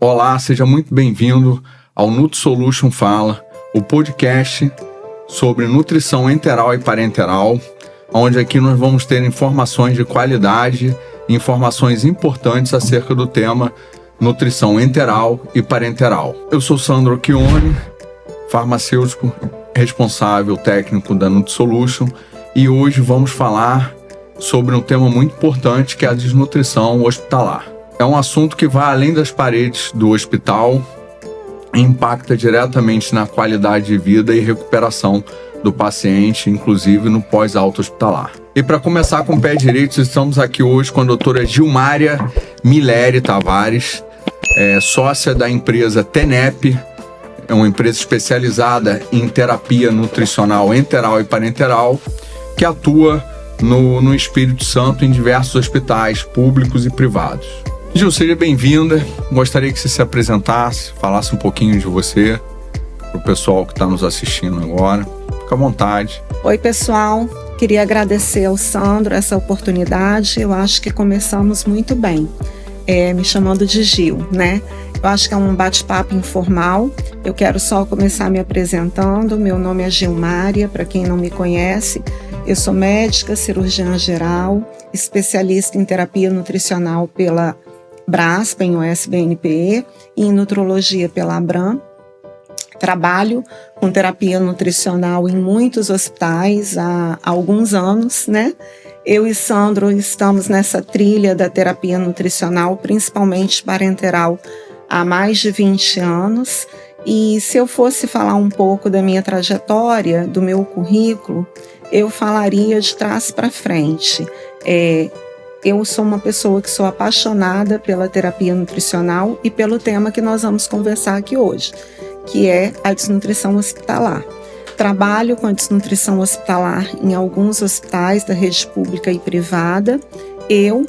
Olá, seja muito bem-vindo ao NutriSolution Fala, o podcast sobre nutrição enteral e parenteral, onde aqui nós vamos ter informações de qualidade e informações importantes acerca do tema nutrição enteral e parenteral. Eu sou Sandro Chione, farmacêutico responsável técnico da NutriSolution, e hoje vamos falar sobre um tema muito importante que é a desnutrição hospitalar. É um assunto que vai além das paredes do hospital e impacta diretamente na qualidade de vida e recuperação do paciente, inclusive no pós-alta hospitalar. E para começar com o pé direito, estamos aqui hoje com a doutora Gilmária Mileri Tavares, sócia da empresa TENEP, é uma empresa especializada em terapia nutricional enteral e parenteral, que atua no Espírito Santo em diversos hospitais públicos e privados. Gil, seja bem-vinda. Gostaria que você se apresentasse, falasse um pouquinho de você para o pessoal que está nos assistindo agora. Fica à vontade. Oi, pessoal. Queria agradecer ao Sandro essa oportunidade. Eu acho que começamos muito bem, me chamando de Gil, né? Eu acho que é um bate-papo informal. Eu quero só começar me apresentando. Meu nome é Gilmária, para quem não me conhece. Eu sou médica, cirurgiã geral, especialista em terapia nutricional pela Braspa, em USBNPE, e em nutrologia pela Abram. Trabalho com terapia nutricional em muitos hospitais há alguns anos, né? Eu e Sandro estamos nessa trilha da terapia nutricional, principalmente parenteral, há mais de 20 anos. E se eu fosse falar um pouco da minha trajetória, do meu currículo, eu falaria de trás para frente. Eu sou uma pessoa que sou apaixonada pela terapia nutricional e pelo tema que nós vamos conversar aqui hoje, que é a desnutrição hospitalar. Trabalho com a desnutrição hospitalar em alguns hospitais da rede pública e privada. Eu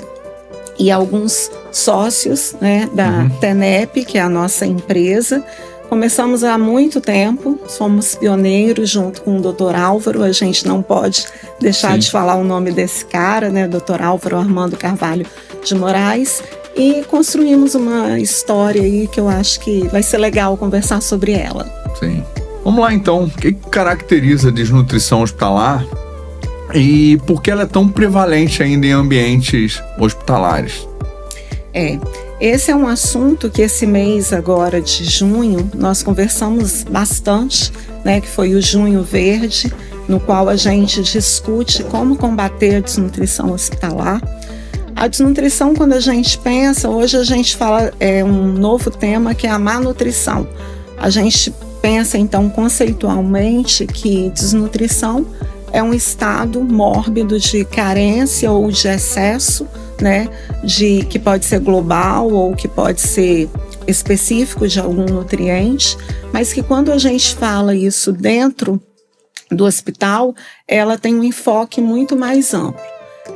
e alguns sócios, né, da TENEP, que é a nossa empresa. Começamos há muito tempo, somos pioneiros junto com o Dr. Álvaro, a gente não pode deixar de falar o nome desse cara, né, Dr. Álvaro Armando Carvalho de Moraes, e construímos uma história aí que eu acho que vai ser legal conversar sobre ela. Sim. Vamos lá então, o que caracteriza a desnutrição hospitalar e por que ela é tão prevalente ainda em ambientes hospitalares? Esse é um assunto que esse mês agora de junho nós conversamos bastante, né, que foi o Junho Verde, no qual a gente discute como combater a desnutrição hospitalar. A desnutrição, quando a gente pensa, hoje a gente fala um novo tema que é a má nutrição. A gente pensa então conceitualmente que desnutrição é um estado mórbido de carência ou de excesso, né, que pode ser global ou que pode ser específico de algum nutriente, mas que quando a gente fala isso dentro do hospital, ela tem um enfoque muito mais amplo.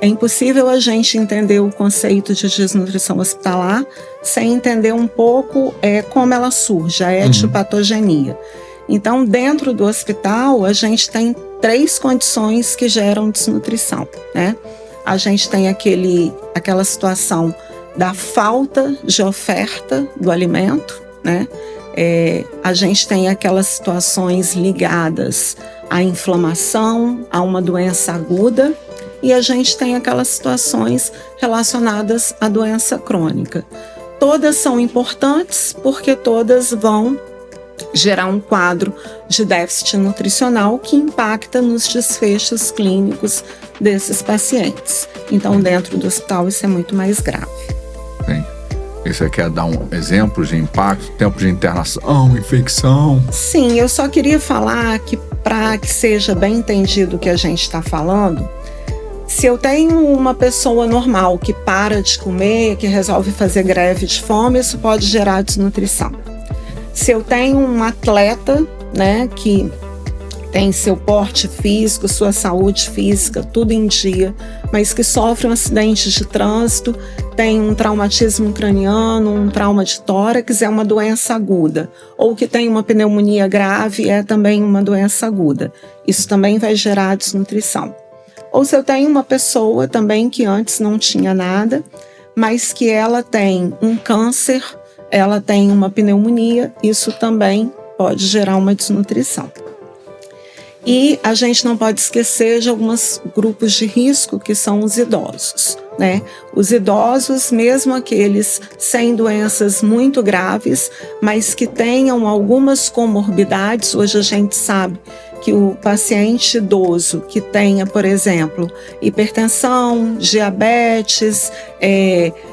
É impossível a gente entender o conceito de desnutrição hospitalar sem entender um pouco como ela surge, a etiopatogenia. Então, dentro do hospital, a gente tem 3 condições que geram desnutrição, né? A gente tem aquela situação da falta de oferta do alimento, né? A gente tem aquelas situações ligadas à inflamação, a uma doença aguda, e a gente tem aquelas situações relacionadas à doença crônica. Todas são importantes porque todas vão gerar um quadro de déficit nutricional que impacta nos desfechos clínicos desses pacientes. Então, dentro do hospital, isso é muito mais grave. Sim. Você quer dar um exemplo de impacto, tempo de internação, infecção? Sim, eu só queria falar que, para que seja bem entendido o que a gente está falando, se eu tenho uma pessoa normal que para de comer, que resolve fazer greve de fome, isso pode gerar desnutrição. Se eu tenho um atleta, né, que tem seu porte físico, sua saúde física, tudo em dia, mas que sofre um acidente de trânsito, tem um traumatismo craniano, um trauma de tórax, é uma doença aguda. Ou que tem uma pneumonia grave, é também uma doença aguda. Isso também vai gerar desnutrição. Ou se eu tenho uma pessoa também que antes não tinha nada, mas que ela tem um câncer ela tem uma pneumonia, isso também pode gerar uma desnutrição. E a gente não pode esquecer de alguns grupos de risco, que são os idosos, né? Os idosos, mesmo aqueles sem doenças muito graves, mas que tenham algumas comorbidades, hoje a gente sabe que o paciente idoso que tenha, por exemplo, hipertensão, diabetes,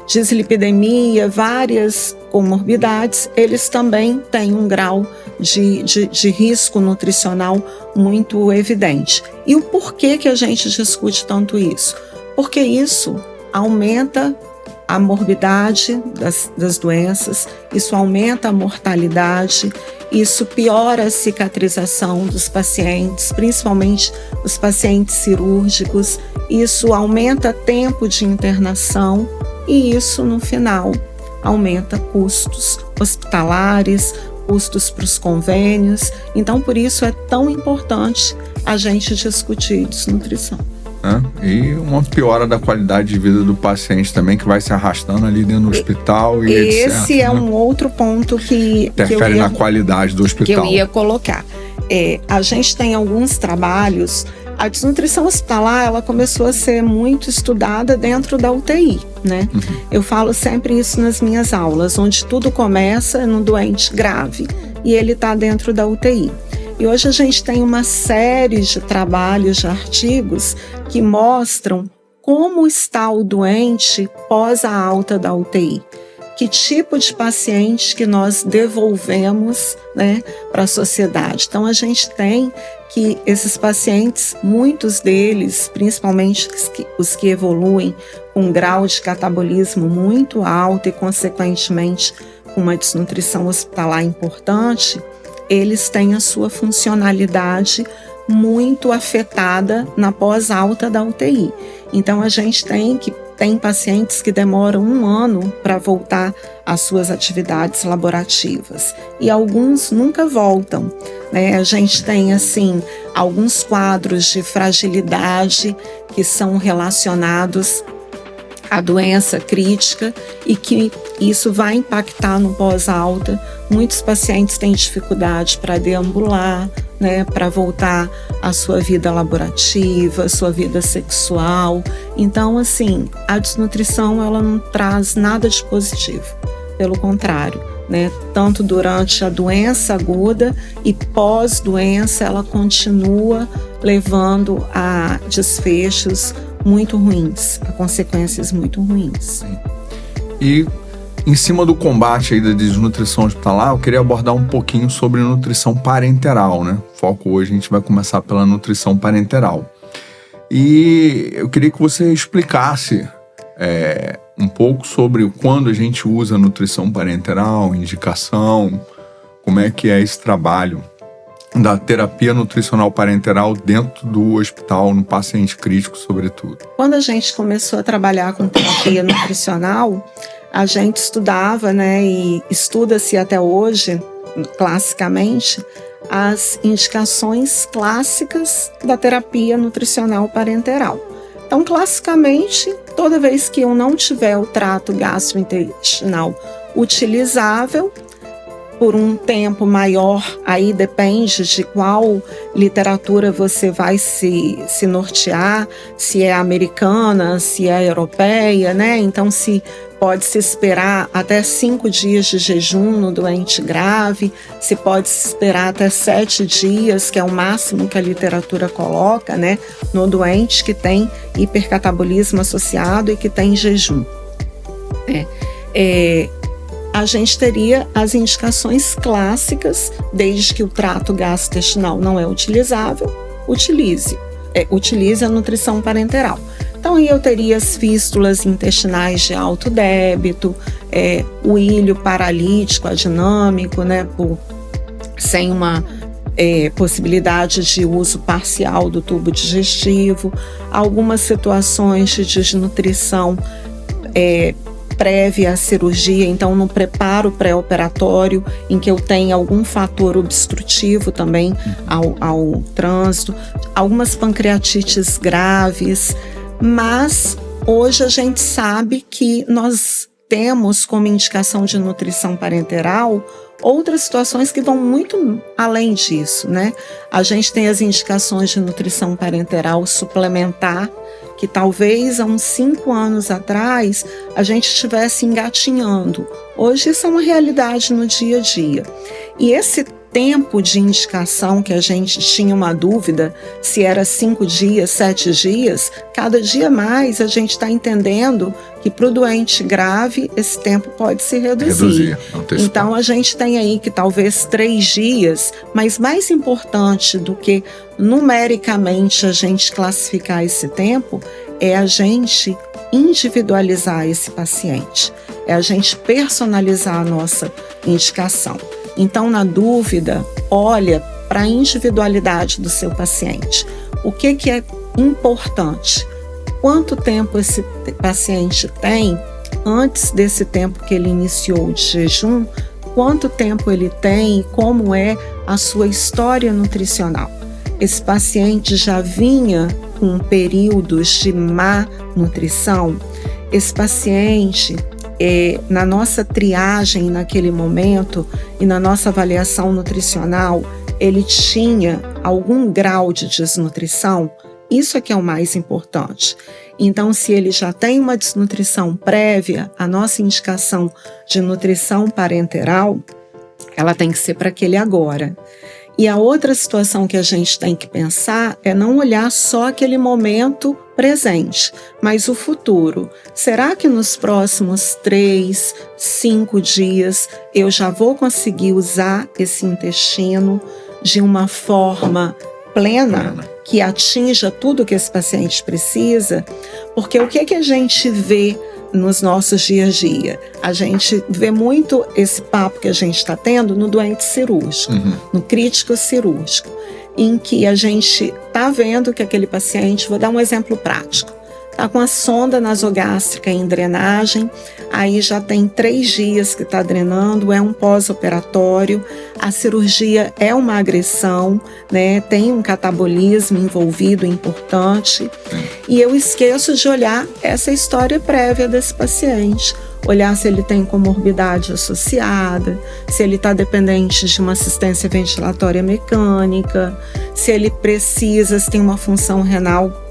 dislipidemia, várias comorbidades, eles também têm um grau de risco nutricional muito evidente. E o porquê que a gente discute tanto isso? Porque isso aumenta a morbidade das doenças, isso aumenta a mortalidade, isso piora a cicatrização dos pacientes, principalmente os pacientes cirúrgicos, isso aumenta tempo de internação e isso, no final, aumenta custos hospitalares, custos para os convênios. Então, por isso é tão importante a gente discutir desnutrição. E uma piora da qualidade de vida do paciente também, que vai se arrastando ali dentro do hospital. E esse etc, é um outro ponto que interfere na qualidade do hospital. Que eu ia colocar. A gente tem alguns trabalhos. A desnutrição hospitalar, ela começou a ser muito estudada dentro da UTI, né? Eu falo sempre isso nas minhas aulas, onde tudo começa no doente grave e ele está dentro da UTI. E hoje a gente tem uma série de trabalhos, de artigos que mostram como está o doente pós a alta da UTI. Que tipo de paciente que nós devolvemos, né, para a sociedade. Então, a gente tem que esses pacientes, muitos deles, principalmente os que evoluem com um grau de catabolismo muito alto e, consequentemente, com uma desnutrição hospitalar importante, eles têm a sua funcionalidade muito afetada na pós-alta da UTI. Então, a gente tem pacientes que demoram 1 ano para voltar às suas atividades laborativas e alguns nunca voltam, né? A gente tem, assim, alguns quadros de fragilidade que são relacionados à doença crítica e que isso vai impactar no pós-alta. Muitos pacientes têm dificuldade para deambular, né, para voltar à sua vida laborativa, sua vida sexual. Então, assim, a desnutrição ela não traz nada de positivo. Pelo contrário, né, tanto durante a doença aguda e pós-doença, ela continua levando a desfechos muito ruins, a consequências muito ruins. E em cima do combate aí da desnutrição hospitalar, eu queria abordar um pouquinho sobre nutrição parenteral, né? O foco hoje a gente vai começar pela nutrição parenteral. E eu queria que você explicasse um pouco sobre quando a gente usa nutrição parenteral, indicação, como é que é esse trabalho da terapia nutricional parenteral dentro do hospital, no paciente crítico, sobretudo. Quando a gente começou a trabalhar com terapia nutricional, a gente estudava, né, e estuda-se até hoje, classicamente, as indicações clássicas da terapia nutricional parenteral. Então, classicamente, toda vez que eu não tiver o trato gastrointestinal utilizável, por um tempo maior, aí depende de qual literatura você vai se nortear, se é americana, se é europeia, né? Então, se pode-se esperar até 5 dias de jejum no doente grave, se pode esperar até 7 dias, que é o máximo que a literatura coloca, né? No doente que tem hipercatabolismo associado e que tem jejum. A gente teria as indicações clássicas, desde que o trato gastrointestinal não é utilizável, utilize a nutrição parenteral. Então, aí eu teria as fístulas intestinais de alto débito, o ilho paralítico adinâmico, né, sem uma possibilidade de uso parcial do tubo digestivo, algumas situações de desnutrição prévia à cirurgia, então no preparo pré-operatório, em que eu tenho algum fator obstrutivo também ao trânsito, algumas pancreatites graves, mas hoje a gente sabe que nós temos como indicação de nutrição parenteral outras situações que vão muito além disso, né? A gente tem as indicações de nutrição parenteral suplementar, que talvez há uns 5 anos atrás a gente estivesse engatinhando. Hoje isso é uma realidade no dia a dia. E esse tempo de indicação que a gente tinha uma dúvida se era 5 dias, 7 dias, cada dia mais a gente está entendendo que para o doente grave esse tempo pode se reduzir. Então a gente tem aí que talvez 3 dias, mas mais importante do que numericamente a gente classificar esse tempo é a gente individualizar esse paciente, é a gente personalizar a nossa indicação. Então, na dúvida, olha para a individualidade do seu paciente. O que é importante? Quanto tempo esse paciente tem antes desse tempo que ele iniciou de jejum? Quanto tempo ele tem e como é a sua história nutricional? Esse paciente já vinha com períodos de má nutrição? Esse paciente, na nossa triagem naquele momento e na nossa avaliação nutricional, ele tinha algum grau de desnutrição? Isso é que é o mais importante. Então, se ele já tem uma desnutrição prévia, a nossa indicação de nutrição parenteral, ela tem que ser para aquele agora. E a outra situação que a gente tem que pensar é não olhar só aquele momento presente, mas o futuro. Será que nos próximos 3, 5 dias eu já vou conseguir usar esse intestino de uma forma plena, que atinja tudo que esse paciente precisa? Porque o que a gente vê nos nossos dia a dia? A gente vê muito esse papo que a gente está tendo no doente cirúrgico, no crítico cirúrgico, em que a gente está vendo que aquele paciente, vou dar um exemplo prático, está com a sonda nasogástrica em drenagem, aí já tem 3 dias que está drenando, é um pós-operatório, a cirurgia é uma agressão, né? Tem um catabolismo envolvido importante, e eu esqueço de olhar essa história prévia desse paciente, olhar se ele tem comorbidade associada, se ele está dependente de uma assistência ventilatória mecânica, se ele precisa, se tem uma função renal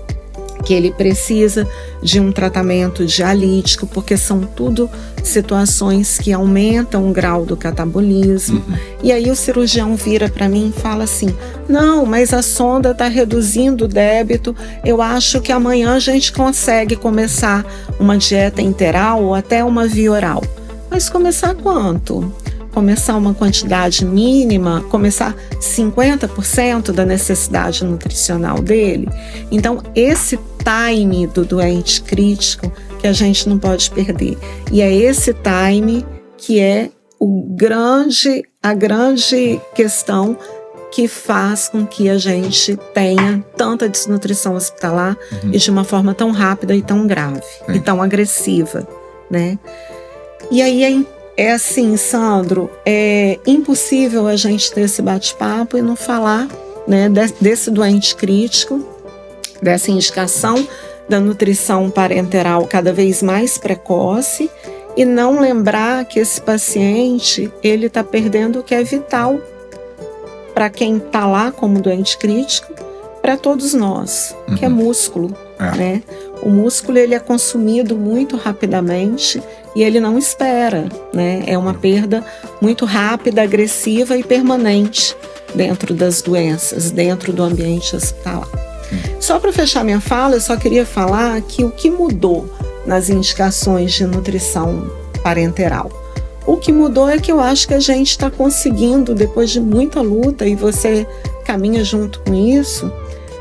que ele precisa de um tratamento dialítico, porque são tudo situações que aumentam o grau do catabolismo. E aí o cirurgião vira para mim e fala assim: não, mas a sonda está reduzindo o débito, eu acho que amanhã a gente consegue começar uma dieta enteral ou até uma via oral. Mas começar quanto? Começar uma quantidade mínima, começar 50% da necessidade nutricional dele. Então, esse time do doente crítico que a gente não pode perder. E é esse time que é a grande questão que faz com que a gente tenha tanta desnutrição hospitalar e de uma forma tão rápida e tão grave e tão agressiva, né? E aí é assim, Sandro, é impossível a gente ter esse bate-papo e não falar, né, desse doente crítico, dessa indicação da nutrição parenteral cada vez mais precoce e não lembrar que esse paciente, ele está perdendo o que é vital para quem está lá como doente crítico, para todos nós, que é músculo, né? O músculo, ele é consumido muito rapidamente e ele não espera, né? É uma perda muito rápida, agressiva e permanente dentro das doenças, dentro do ambiente hospitalar. Só para fechar minha fala, eu só queria falar que o que mudou nas indicações de nutrição parenteral? O que mudou é que eu acho que a gente está conseguindo, depois de muita luta, e você caminha junto com isso,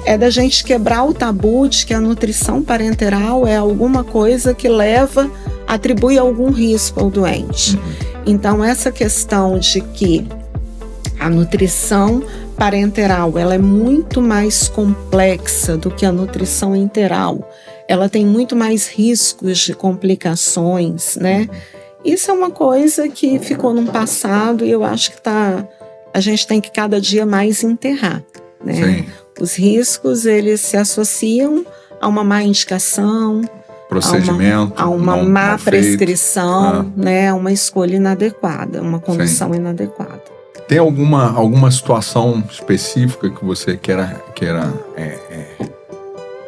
é da gente quebrar o tabu de que a nutrição parenteral é alguma coisa que atribui algum risco ao doente. Então, essa questão de que a nutrição parenteral, ela é muito mais complexa do que a nutrição enteral. Ela tem muito mais riscos de complicações, né? Isso é uma coisa que ficou no passado e eu acho que a gente tem que cada dia mais enterrar, né? Os riscos, eles se associam a uma má indicação, procedimento, a uma não, má mal prescrição, né? Uma escolha inadequada, uma condução inadequada. Tem alguma situação específica que você queira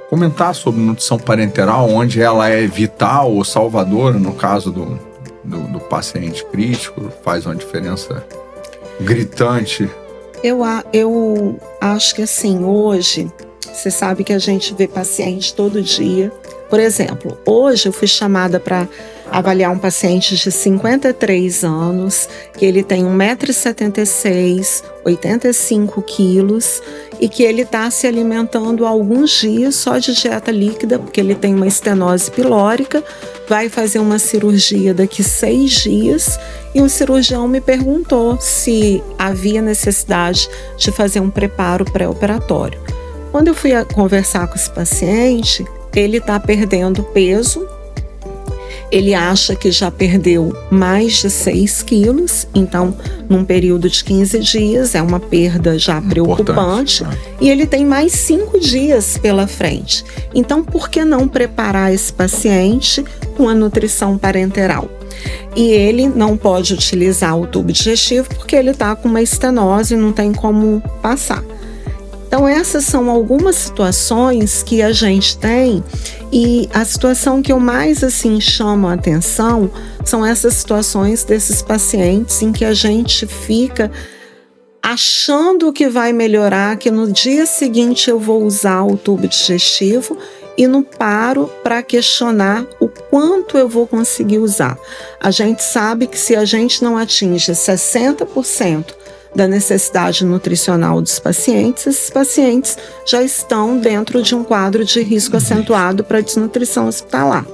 comentar sobre nutrição parenteral, onde ela é vital ou salvadora, no caso do paciente crítico, faz uma diferença gritante? Eu acho que assim, hoje, você sabe que a gente vê paciente todo dia. Por exemplo, hoje eu fui chamada para avaliar um paciente de 53 anos, que ele tem 1,76 m, 85 quilos, e que ele está se alimentando há alguns dias só de dieta líquida, porque ele tem uma estenose pilórica, vai fazer uma cirurgia daqui 6 dias, e o cirurgião me perguntou se havia necessidade de fazer um preparo pré-operatório. Quando eu fui conversar com esse paciente, ele está perdendo peso, ele acha que já perdeu mais de 6 quilos, então num período de 15 dias é uma perda já preocupante, e ele tem mais 5 dias pela frente. Então por que não preparar esse paciente com a nutrição parenteral? E ele não pode utilizar o tubo digestivo porque ele está com uma estenose e não tem como passar. Então essas são algumas situações que a gente tem, e a situação que eu mais chamo a atenção são essas situações desses pacientes em que a gente fica achando que vai melhorar, que no dia seguinte eu vou usar o tubo digestivo e não paro para questionar o quanto eu vou conseguir usar. A gente sabe que se a gente não atinge 60% da necessidade nutricional dos pacientes, esses pacientes já estão dentro de um quadro de risco acentuado para desnutrição hospitalar.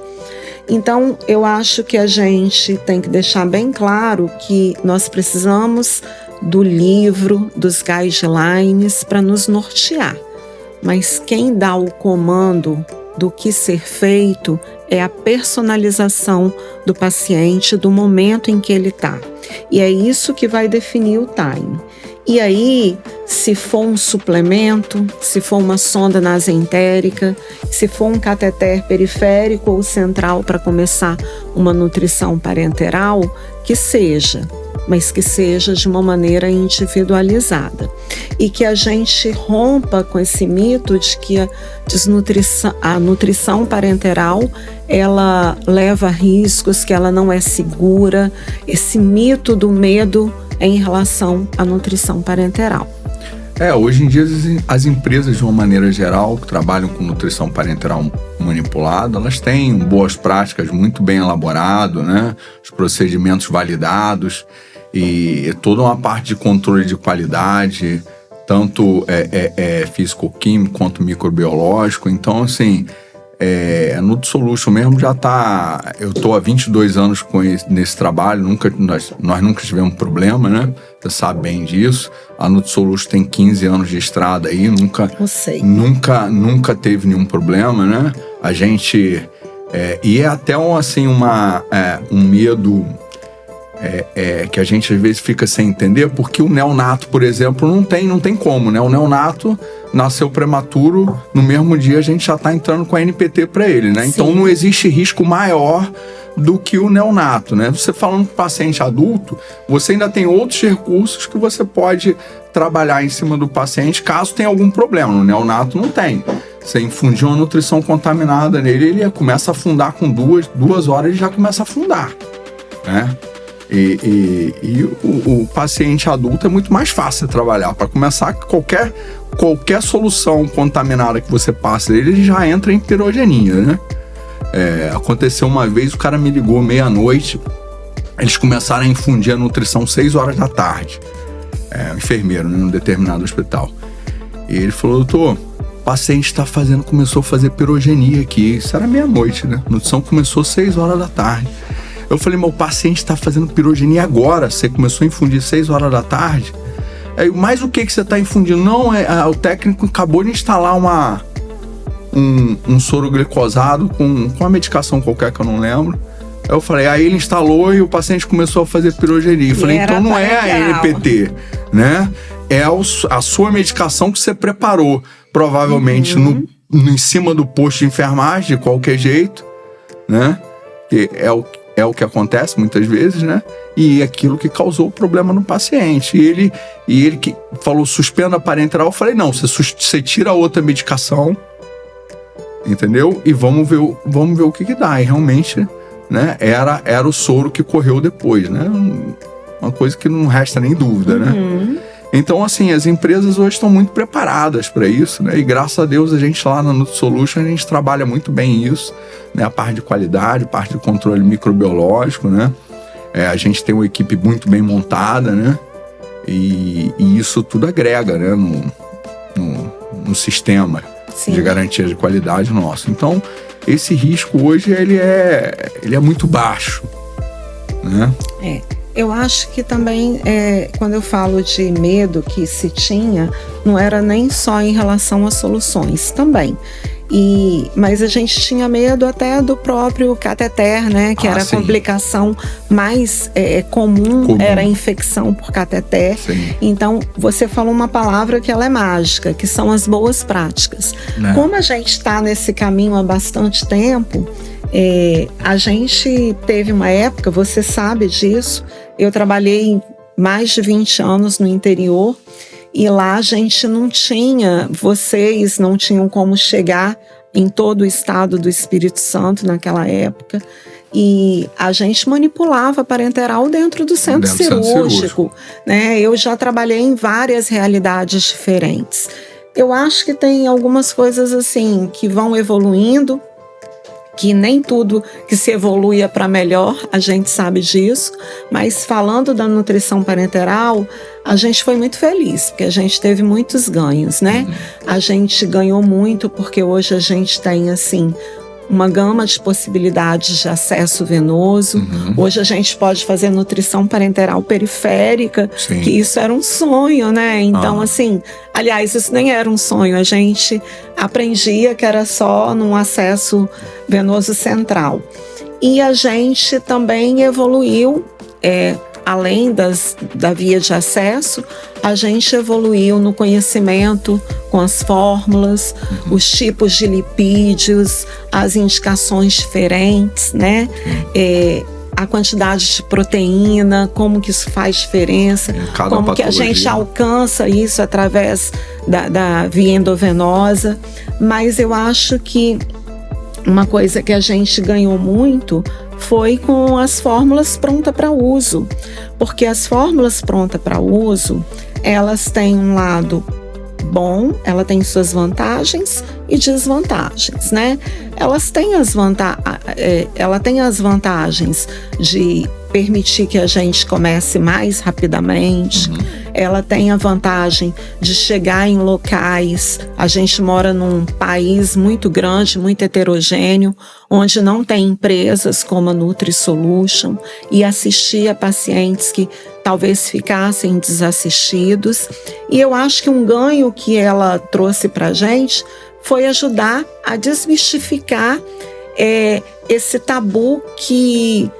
Então, eu acho que a gente tem que deixar bem claro que nós precisamos do livro, dos guidelines para nos nortear. Mas quem dá o comando do que ser feito é a personalização do paciente, do momento em que ele está. E é isso que vai definir o time. E aí, se for um suplemento, se for uma sonda nasoentérica, se for um cateter periférico ou central para começar uma nutrição parenteral, que seja, mas que seja de uma maneira individualizada. E que a gente rompa com esse mito de que a nutrição parenteral ela leva riscos, que ela não é segura, esse mito do medo em relação à nutrição parenteral. Hoje em dia as empresas, de uma maneira geral, que trabalham com nutrição parenteral manipulada, elas têm boas práticas muito bem elaboradas, né? Os procedimentos validados e toda uma parte de controle de qualidade, tanto físico-químico quanto microbiológico. Então, assim, a NutriSolution mesmo já está... Eu estou há 22 anos nesse trabalho, nós nunca tivemos problema, né? Você sabe bem disso. A NutriSolution tem 15 anos de estrada aí, nunca teve nenhum problema, né? A gente... e é até um medo... que a gente às vezes fica sem entender, porque o neonato, por exemplo, não tem como, né? O neonato nasceu prematuro, no mesmo dia a gente já está entrando com a NPT para ele, né? Sim. Então não existe risco maior do que o neonato, né? Você falando com o paciente adulto, você ainda tem outros recursos que você pode trabalhar em cima do paciente caso tenha algum problema. No neonato não tem. Você infundir uma nutrição contaminada nele, ele começa a afundar com 2 horas, ele já começa a afundar, né? E o paciente adulto é muito mais fácil de trabalhar. Para começar, qualquer solução contaminada que você passe dele, ele já entra em pirogenia, né? Aconteceu uma vez, o cara me ligou meia-noite, eles começaram a infundir a nutrição 6 horas da tarde. Um enfermeiro, né, num determinado hospital. E ele falou: doutor, o paciente começou a fazer pirogenia aqui. Isso era meia-noite, né? A nutrição começou 6 horas da tarde. Eu falei: meu paciente está fazendo pirogenia agora, você começou a infundir 6 horas da tarde? Mas o que você está infundindo? Não, o técnico acabou de instalar um soro glicosado com uma medicação qualquer que eu não lembro. Aí eu falei, aí ele instalou e o paciente começou a fazer pirogenia. Eu falei, então não é a NPT, né? É a sua medicação que você preparou, provavelmente em cima do posto de enfermagem, de qualquer jeito, né? Que é o que acontece muitas vezes, né? E aquilo que causou o problema no paciente. E ele que falou, suspenda a parenteral, eu falei, não, você tira a outra medicação, entendeu? E vamos ver o que dá. E realmente, né, era o soro que correu depois, né? Uma coisa que não resta nem dúvida, né? Então, assim, as empresas hoje estão muito preparadas para isso, né? E graças a Deus a gente lá na NutriSolution, a gente trabalha muito bem isso, né? A parte de qualidade, a parte de controle microbiológico, né? A gente tem uma equipe muito bem montada, né? E isso tudo agrega, né? No sistema de garantia de qualidade nosso. Então, esse risco hoje, ele é muito baixo, né? Eu acho que também, quando eu falo de medo que se tinha, não era nem só em relação às soluções, também. Mas a gente tinha medo até do próprio cateter, né? Que era a complicação mais comum, era a infecção por cateter. Sim. Então, você falou uma palavra que ela é mágica, que são as boas práticas. Né? Como a gente está nesse caminho há bastante tempo, a gente teve uma época, você sabe disso, eu trabalhei mais de 20 anos no interior e lá a gente vocês não tinham como chegar em todo o estado do Espírito Santo naquela época e a gente manipulava parenteral dentro do centro cirúrgico, né? Eu já trabalhei em várias realidades diferentes. Eu acho que tem algumas coisas assim que vão evoluindo, que nem tudo que se evolui é para melhor, a gente sabe disso, mas falando da nutrição parenteral, a gente foi muito feliz, porque a gente teve muitos ganhos, né? A gente ganhou muito porque hoje a gente tem, assim, uma gama de possibilidades de acesso venoso. Hoje a gente pode fazer nutrição parenteral periférica, Sim. que isso era um sonho, né? Então, assim, aliás, isso nem era um sonho, a gente aprendia que era só num acesso venoso central. E a gente também evoluiu, além da via de acesso, a gente evoluiu no conhecimento com as fórmulas, os tipos de lipídios, as indicações diferentes, né? A quantidade de proteína, como que isso faz diferença, como que a gente alcança isso através da via endovenosa. Mas eu acho que uma coisa que a gente ganhou muito foi com as fórmulas prontas para uso, porque as fórmulas prontas para uso, elas têm um lado bom, ela tem suas vantagens e desvantagens, né? Ela tem as vantagens de permitir que a gente comece mais rapidamente. Ela tem a vantagem de chegar em locais. A gente mora num país muito grande, muito heterogêneo, onde não tem empresas como a NutriSolution, e assistir a pacientes que talvez ficassem desassistidos. E eu acho que um ganho que ela trouxe para a gente foi ajudar a desmistificar esse tabu que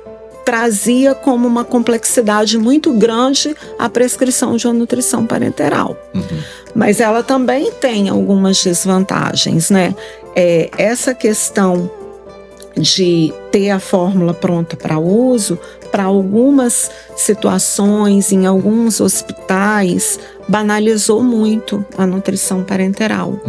trazia como uma complexidade muito grande a prescrição de uma nutrição parenteral. Mas ela também tem algumas desvantagens, né? Essa questão de ter a fórmula pronta para uso, para algumas situações, em alguns hospitais, banalizou muito a nutrição parenteral.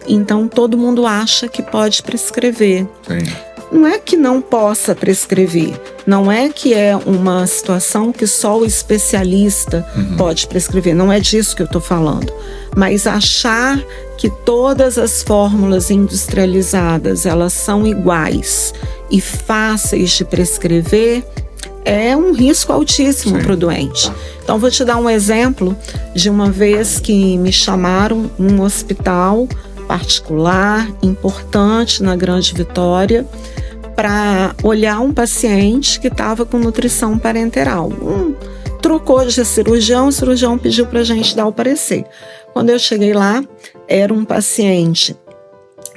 Então, todo mundo acha que pode prescrever. Sim. Não é que não possa prescrever, não é que é uma situação que só o especialista pode prescrever, não é disso que eu estou falando. Mas achar que todas as fórmulas industrializadas, elas são iguais e fáceis de prescrever, é um risco altíssimo para o doente. Então, vou te dar um exemplo de uma vez que me chamaram num hospital particular, importante na Grande Vitória, para olhar um paciente que estava com nutrição parenteral. Trocou de cirurgião, o cirurgião pediu para a gente dar o parecer. Quando eu cheguei lá, era um paciente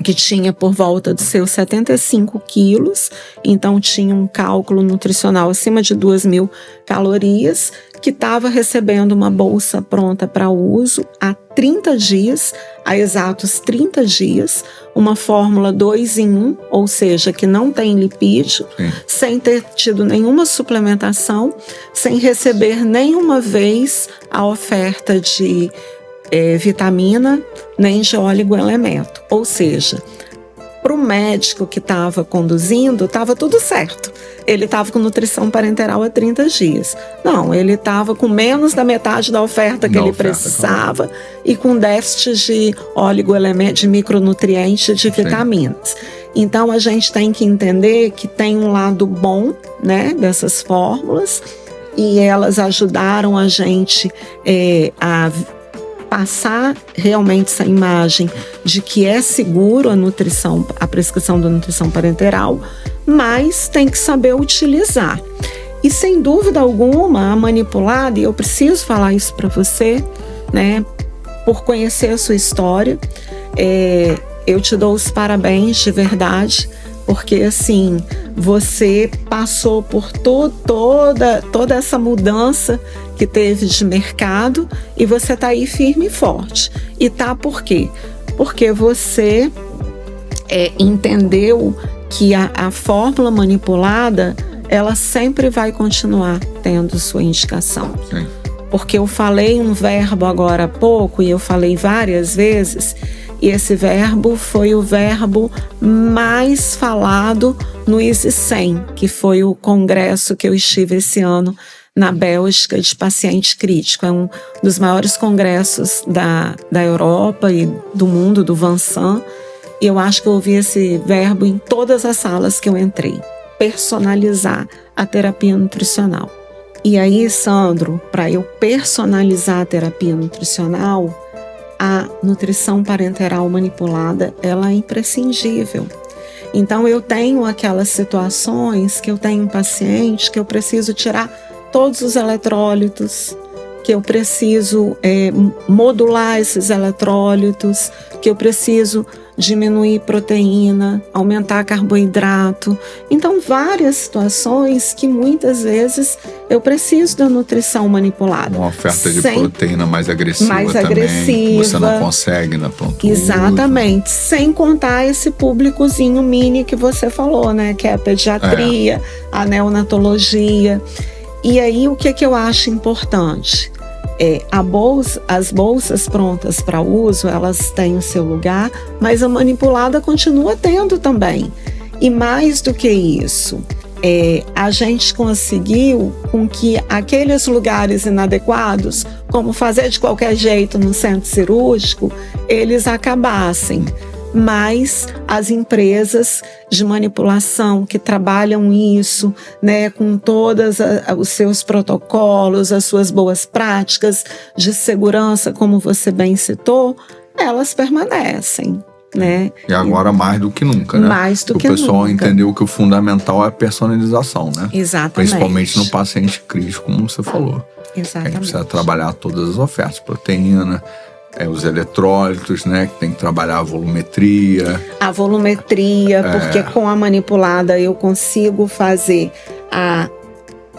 que tinha por volta de seus 75 quilos, então tinha um cálculo nutricional acima de 2.000 calorias, que estava recebendo uma bolsa pronta para uso há 30 dias, há exatos 30 dias, uma fórmula 2 em 1, ou seja, que não tem lipídio, sem ter tido nenhuma suplementação, sem receber nenhuma vez a oferta de vitamina, nem de oligoelemento. Ou seja, para o médico que estava conduzindo, estava tudo certo. Ele estava com nutrição parenteral há 30 dias. Não, ele estava com menos da metade da oferta que ele precisava e com déficit de oligoelemento, de micronutrientes, de vitaminas. Então, a gente tem que entender que tem um lado bom, né, dessas fórmulas, e elas ajudaram a gente a passar realmente essa imagem de que é seguro a prescrição da nutrição parenteral, mas tem que saber utilizar. E sem dúvida alguma, a manipulada, e eu preciso falar isso para você, né, por conhecer a sua história, eu te dou os parabéns de verdade, porque assim, você passou por toda essa mudança que teve de mercado e você está aí firme e forte. E tá por quê? Porque você entendeu que a fórmula manipulada, ela sempre vai continuar tendo sua indicação. Sim. Porque eu falei um verbo agora há pouco, e eu falei várias vezes, e esse verbo foi o verbo mais falado no Easy 100, que foi o congresso que eu estive esse ano na Bélgica de paciente crítico. É um dos maiores congressos da Europa e do mundo, do Vansan. E eu acho que eu ouvi esse verbo em todas as salas que eu entrei. Personalizar a terapia nutricional. E aí, Sandro, para eu personalizar a terapia nutricional, a nutrição parenteral manipulada, ela é imprescindível. Então, eu tenho aquelas situações que eu tenho um paciente que eu preciso tirar todos os eletrólitos, que eu preciso modular esses eletrólitos, que eu preciso diminuir proteína, aumentar carboidrato. Então, várias situações que muitas vezes eu preciso da nutrição manipulada. Uma oferta de proteína mais agressiva também, você não consegue na pronto uso. Exatamente, sem contar esse públicozinho mini que você falou, né? Que é a pediatria, a neonatologia. E aí, o que eu acho importante? As bolsas prontas para uso, elas têm o seu lugar, mas a manipulada continua tendo também. E mais do que isso, a gente conseguiu com que aqueles lugares inadequados, como fazer de qualquer jeito no centro cirúrgico, eles acabassem. Mas as empresas de manipulação que trabalham isso, né, com todos os seus protocolos, as suas boas práticas de segurança, como você bem citou, elas permanecem, né? E agora mais do que nunca, né? Mais do que nunca. O pessoal entendeu que o fundamental é a personalização, né? Exatamente. Principalmente no paciente crítico, como você falou. Exatamente. A gente precisa trabalhar todas as ofertas, proteína, os eletrólitos, né? Que tem que trabalhar a volumetria. A volumetria, porque com a manipulada eu consigo fazer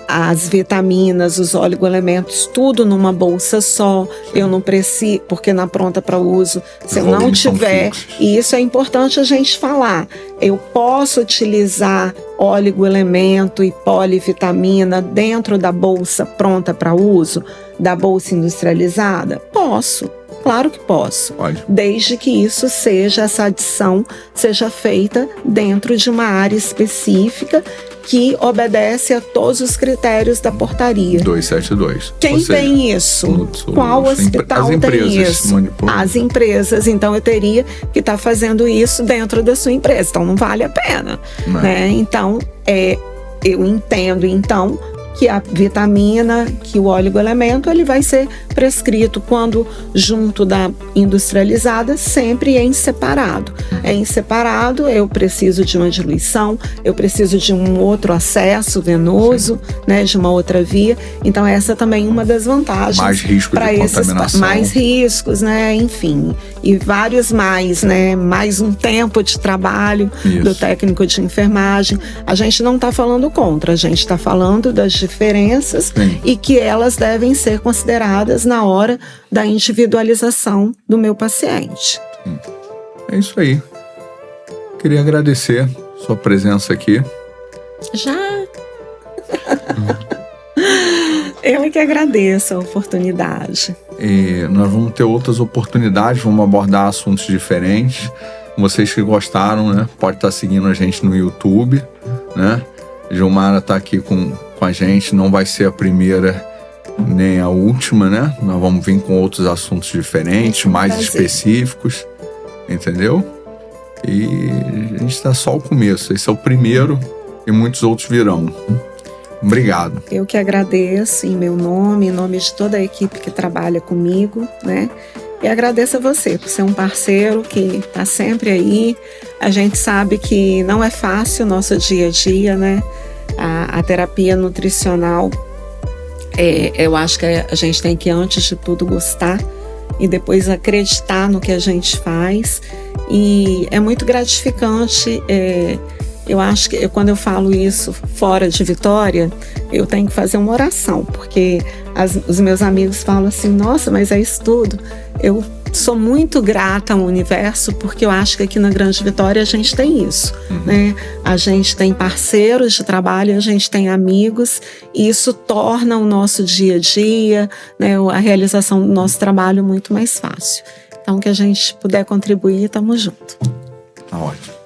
as vitaminas, os oligoelementos, tudo numa bolsa só. Sim. Eu não preciso, porque na pronta para uso, se eu não tiver, e isso é importante a gente falar, eu posso utilizar oligoelemento e polivitamina dentro da bolsa pronta para uso, da bolsa industrializada? Posso. Claro que posso. Pode. Desde que essa adição seja feita dentro de uma área específica que obedece a todos os critérios da portaria. 272. Quem tem isso? Qual hospital tem isso? As empresas. Então, eu teria que estar fazendo isso dentro da sua empresa. Então, não vale a pena. Né? Então, eu entendo, então, que a vitamina, que o oligoelemento, ele vai ser prescrito quando junto da industrializada, sempre em separado. Em separado, eu preciso de uma diluição, eu preciso de um outro acesso venoso, né, de uma outra via. Então, essa também é uma das vantagens. Mais risco de contaminação. Mais riscos, né, enfim. E vários mais, né, mais um tempo de trabalho do técnico de enfermagem. A gente não está falando contra, a gente está falando das diferenças e que elas devem ser consideradas na hora da individualização do meu paciente. É isso aí. Queria agradecer sua presença aqui. Já? Eu é que agradeço a oportunidade. E nós vamos ter outras oportunidades, vamos abordar assuntos diferentes. Vocês que gostaram, né, pode estar seguindo a gente no YouTube, né? Gilmara está aqui com a gente, não vai ser a primeira nem a última, né? Nós vamos vir com outros assuntos diferentes, mais específicos, entendeu? E a gente está só o começo, esse é o primeiro e muitos outros virão. Obrigado. Eu que agradeço em meu nome, em nome de toda a equipe que trabalha comigo, né? E agradeço a você por ser um parceiro que está sempre aí. A gente sabe que não é fácil o nosso dia a dia, né? A terapia nutricional, eu acho que a gente tem que, antes de tudo, gostar e depois acreditar no que a gente faz. E é muito gratificante. Eu acho que quando eu falo isso fora de Vitória, eu tenho que fazer uma oração, porque os meus amigos falam assim, nossa, mas é isso tudo. Eu sou muito grata ao universo, porque eu acho que aqui na Grande Vitória a gente tem isso, né? A gente tem parceiros de trabalho, a gente tem amigos, e isso torna o nosso dia a dia, né, a realização do nosso trabalho muito mais fácil. Então, que a gente puder contribuir, estamos juntos. Tá ótimo.